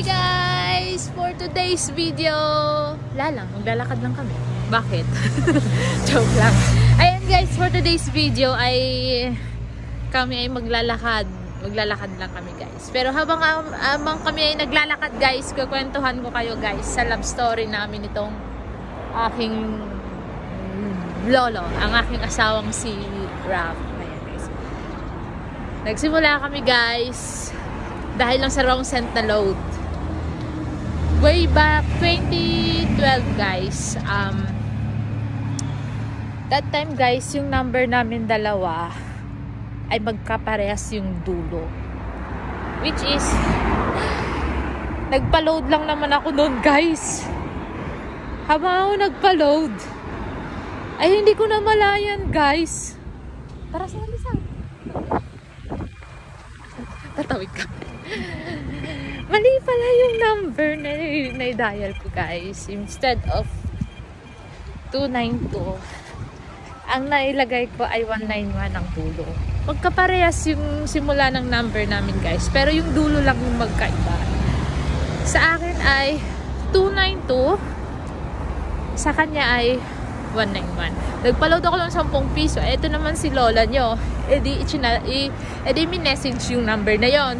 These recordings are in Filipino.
Hi guys! For today's video, maglalakad lang kami. Bakit? Joke lang. Ayan guys, for today's video kami ay maglalakad. Maglalakad lang kami guys. Pero habang kami ay naglalakad guys, kukwentuhan ko kayo guys sa love story namin itong aking lolo, ang aking asawang si Raf. Ayan guys. Nagsimula kami guys dahil lang sa wrong cent na load. Way back 2012 guys. That time guys, yung number namin dalawa ay magkaparehas yung dulo. Which is nagpa-load lang naman ako noon guys. Habang ako nagpa-load ay hindi ko na malayan guys. Tara sa isa. Tatawid ka. Mali pala yung number na i-dial ko guys. Instead of 292, ang nailagay ko ay 191 ang dulo. Magkaparehas yung simula ng number namin guys. Pero yung dulo lang yung magkaiba. Sa akin ay 292. Sa kanya ay 191. Nagpa-load ako ng 10 piso. Ito naman si lola nyo. Edi minessage yung number na yon.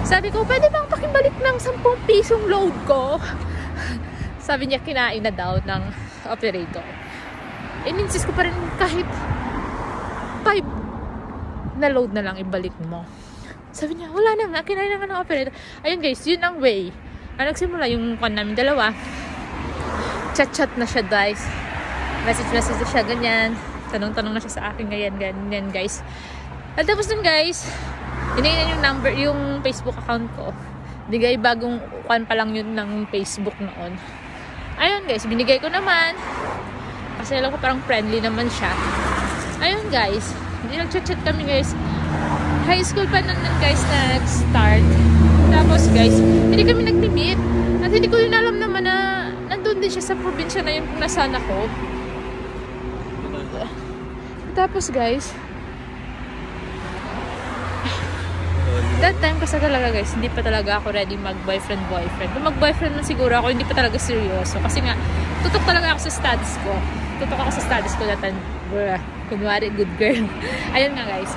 Sabi ko, pwede bang pakibalik ng 10 pisong load ko? Sabi niya, kinain na daw ng operator. Ininsist ko pa rin kahit 5 na load na lang ibalik mo. Sabi niya, wala na nga, kinain na nga ng operator. Ayun guys, yun ang way. Nagsimula yung kwan namin dalawa. Chat-chat na siya guys. Message na siya, ganyan. Tanong-tanong na siya sa akin, ganyan guys. At tapos dun guys, hinihingan yung number, yung Facebook account ko. Bigay bagong kwan pa lang yun ng Facebook noon. Ayun guys, binigay ko naman. Kasi alam ko parang friendly naman siya. Ayun guys, hindi nag-chat kami guys. High school pa nun guys nag-start. Tapos guys, hindi kami nag-meet. At hindi ko yun alam naman na nandun din siya sa probinsya na yun kung nasaan ako. Tapos guys, that time kasi talaga guys, hindi pa talaga ako ready mag-boyfriend. Kung mag-boyfriend man siguro ako, hindi pa talaga seryoso. Kasi nga, tutok talaga ako sa studies ko. That time, kunwari, good girl. Ayun nga guys.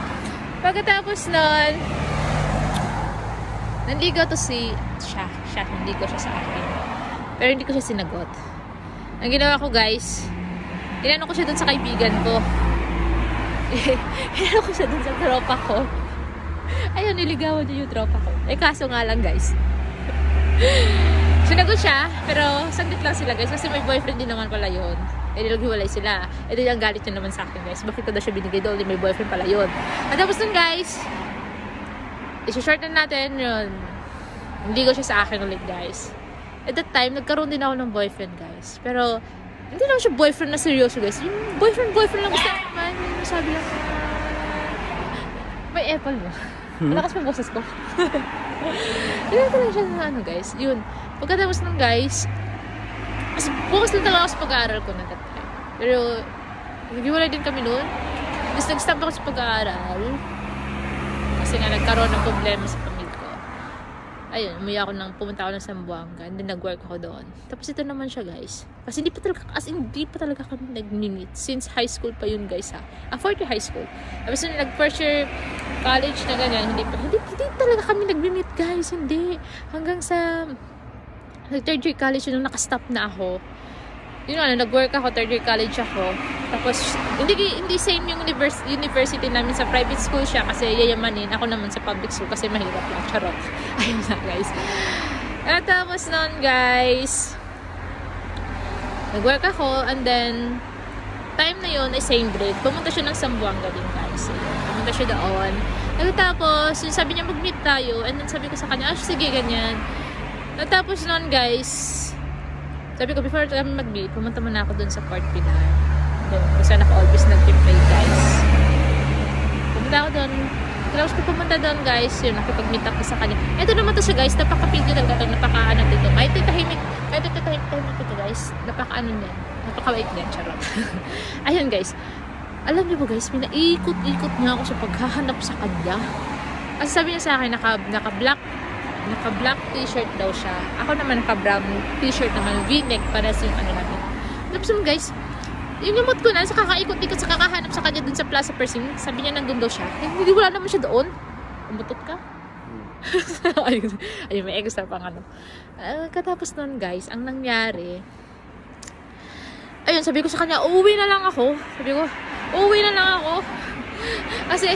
Pagkatapos nun, nanligaw to siya, nanligaw siya sa akin. Pero hindi ko siya sinagot. Ang ginawa ko guys, inano ko siya dun sa kaibigan ko. Inano ko siya dun sa tropa ko. Ayun, niligawan niya yung tropa ko. Kaso nga lang guys. Sinagot siya, pero saglit lang sila guys. Kasi may boyfriend din naman pala yun. Naghiwalay sila. Di ang galit niya naman sa akin guys. Bakit na siya binigay doon? May boyfriend pala yun. At tapos nun guys, isi-shorten natin yun. Niligaw siya sa akin ulit guys. At that time, nagkaroon din ako ng boyfriend guys. Pero, hindi lang siya boyfriend na seryoso guys. Yung boyfriend lang gusto naman. Sabi lang, may apple mo. Malakas pa boses ko. Hindi lang siya na ano guys. Yun. Pagkatapos ng guys, focus lang talaga ako sa pag-aaral ko na that time. Pero, naghiwalay din kami noon. Tapos nag-stop ako sa pag-aaral. Kasi nga nagkaroon ng problema sa pamilya ko. Ayun, pumunta ako ng Zamboanga. And then nag-work ako doon. Tapos ito naman siya guys. Kasi hindi pa talaga kami nag-meet. Since high school pa yun guys ha. Fourth year high school. Tapos nung nag-first year college na ganyan, hindi talaga kami nag-meet guys. Hindi. Hanggang sa third year college nung nakastop na ako. Yun nag-work ako, third year college ako. Tapos, hindi same yung university namin, sa private school siya kasi yayamanin. Ako naman sa public school kasi mahirap lang. Charot. Ayun na guys. At tapos nun guys, nag-work ako and then, time na yun ay same grade. Pumunta siya ng Zamboanga din guys. Pumunta siya doon. At tapos, sabi niya mag-meet tayo. And then sabi ko sa kanya, sige ganyan. At tapos nun guys, sabi ko before kami mag-meet, pumunta muna ako dun sa Fort Pilar. Doon, kung saan ako always nag-play guys. Pumunta ako dun. Tapos ko pumunta dun guys, yun, nakipag-meet ako sa kanya. Ito naman to siya guys, napaka-pigil talaga ito, napaka-ano dito. Kahit tahimik ito guys, napaka-ano niya. Napaka-wait niya, charot. Ayun guys, alam niyo ba guys, pinaikot-ikot niya ako sa paghahanap sa kanya. Kasi sabi niya sa akin, naka-black Naka-black t-shirt daw siya. Ako naman naka-brown t-shirt naman, v-neck, para sa yung ano namin. Tapos yun guys, yung lumot ko na, sa kakaikot-ikot, sa kakahanap sa kanya dun sa Plaza Pershing, sabi niya nandun daw siya. Eh, hindi wala naman siya doon. Umutot ka? ayun, may extra pang ano. Katapos nun guys, ang nangyari, ayun, sabi ko sa kanya, uuwi na lang ako. Sabi ko, uuwi na lang ako. Kasi,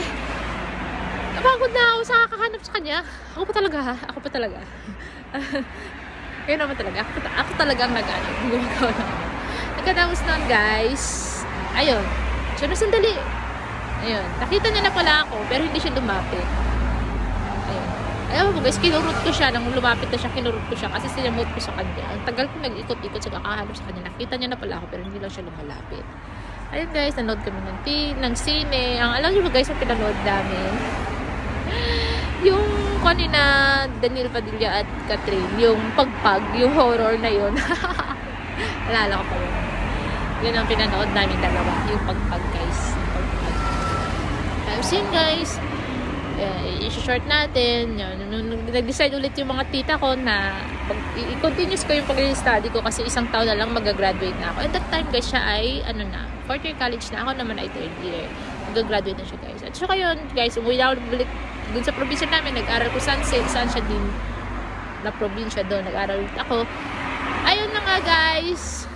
napagod na ako sa kakahanap sa kanya. Ako pa talaga, ha? Ako pa talaga. Kaya naman talaga. Ako talaga ang nag-ano. Gumagawa na. Nagkatapos nun, guys. Ayun. Siya sandali. Ayun. Nakita niya na pala ako, pero hindi siya lumapit. Ayun. Ayaw mo guys, kinurot ko siya. Nang lumapit na siya, kinurot ko siya. Kasi sinamot ko sa kanya. Ang tagal ko nag-ikot-ikot sa kakahanap sa kanya. Nakita niya na pala ako, pero hindi lang siya lumalapit. Ayun guys, nanood kami ng sine. Ang alam niyo ba guys, ang pinanood namin? Yung kanina Daniel Padilla at Catherine, yung pagpag, yung horror na yun. Alala ko pa yun. Yun ang pinanood namin dalawa, yung pagpag guys. Pagpag. Tapos yun guys, i-short natin. Nag-decide ulit yung mga tita ko na i-continuous ko yung pag-study ko kasi isang taon na lang mag-graduate na ako. At that time guys, siya ay ano na, 4th year college na. Ako naman ay 3rd year. Mag-graduate na siya guys. At saka yun guys, umuwi na ako balik dun sa probinsya namin. Nag-aral ko saan siya din na probinsya doon. Nag-aral ulit ako. Ayun na nga guys,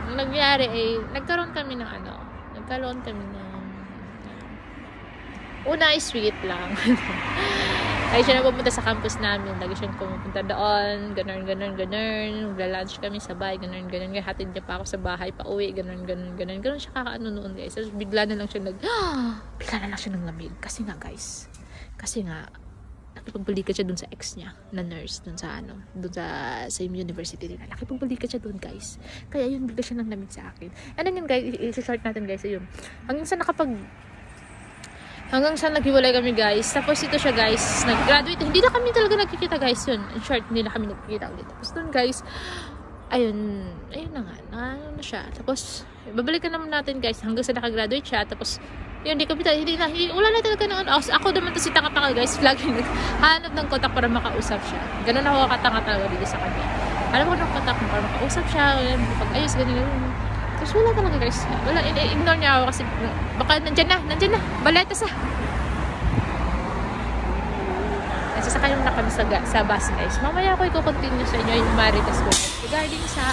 ang nangyari ay nagkaroon kami ng una is sweet lang. Ay siya na pumunta sa campus namin. Lagi siyang pumunta doon. Ganun. Magla-lunch kami sabay. Ganun. Hatid niya pa ako sa bahay pa uwi. Ganun siya kakaano noon guys. Tapos bigla na lang siya ng lamig. Kasi nga guys. Nakipagbalikan siya dun sa ex niya na nurse. Dun sa same university din. Nakipagbalikan siya dun guys. Kaya yun, bigla siya ng lamig sa akin. Ano yun guys, i-short natin guys. Yun. Hanggang sa naghiwalay kami guys. Tapos ito siya guys, nag-graduate. Hindi na kami talaga nagkikita guys yun. In short, hindi na kami nagkikita ulit. Tapos dun guys, ayun na nga, ano na siya. Tapos, babalikan naman natin guys hanggang sa nakagraduate siya. Tapos, yun, wala na talaga ng ano. Ako naman to si tanga-tanga guys. Lagi naghanap ng kontak para makausap siya. Ganun ako katanga talaga dito sa kanya. Alam ko ng kontak para makausap siya. Pag-ayos, ganun. Tapos wala talaga guys. Wala, ignore niya ako kasi baka nandyan na. Baleta sa. Nasasakay na kami sa bus guys. Mamaya ako i-continue sa inyo yung marites ko. Regarding sa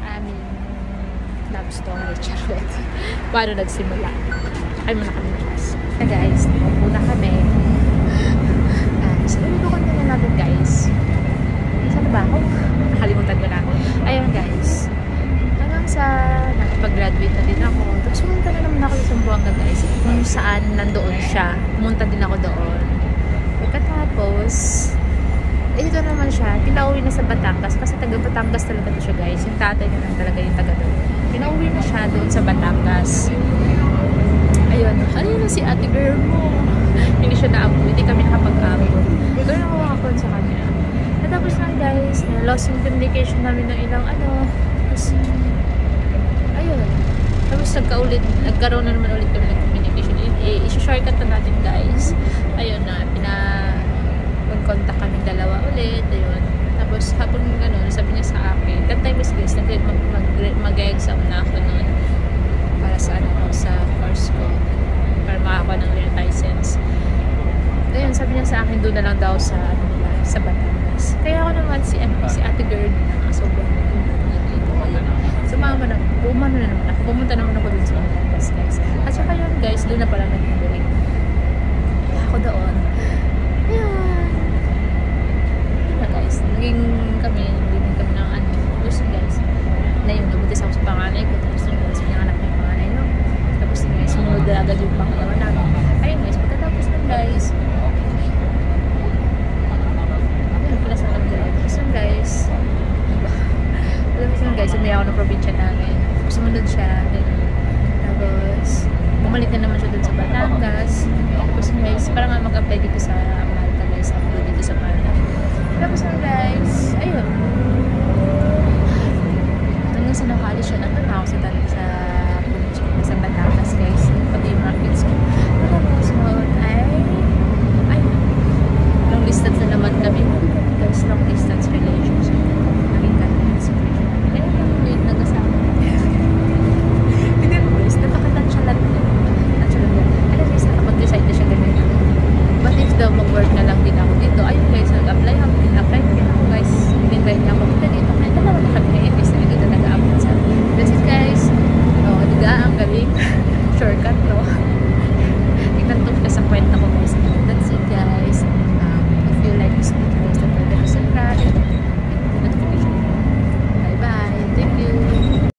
aming love story. Charot. Paano nagsimula. Sakay muna kami ng bus. Guys, muna kami. So, i-continue natin guys. Saan ba ako? Nakalimutan ko na. Ayun guys. Hanggang sa nakapag-graduate na din ako. Tapos pumunta na naman ako sa Zamboanga guys. Kung saan nandoon siya. Pumunta din ako doon. Pagkatapos, ito naman siya. Pinauwi na sa Batangas. Kasi taga Batangas talaga to siya guys. Yung tatay niya lang talaga yung taga doon. Pinauwi na siya doon sa Batangas. Ayun. Ano yun si ate girl mo? Hindi siya na-apo. Hindi kami nakapag-apo. Pero ako sa kanya. Tapos na guys, lost yung communication namin ng ilang tapos ayun, tapos nagkaroon na naman ulit kami ng communication. I-shortcut na natin guys. Ayun na, mag-contact kami dalawa ulit. Ayun, tapos hapon sabi niya sa akin, that time is guys, mag-exam na ako noon para sa sa course ko para makakuha ng real license. Ayun, sabi niya sa akin, doon na lang daw sa Batangas. Kaya ako naman si ate girl na sobrang sumama na, pumunta naman ako dun sa Batangas guys. At saka yun guys, doon na pala nag-break ako doon. Ayun,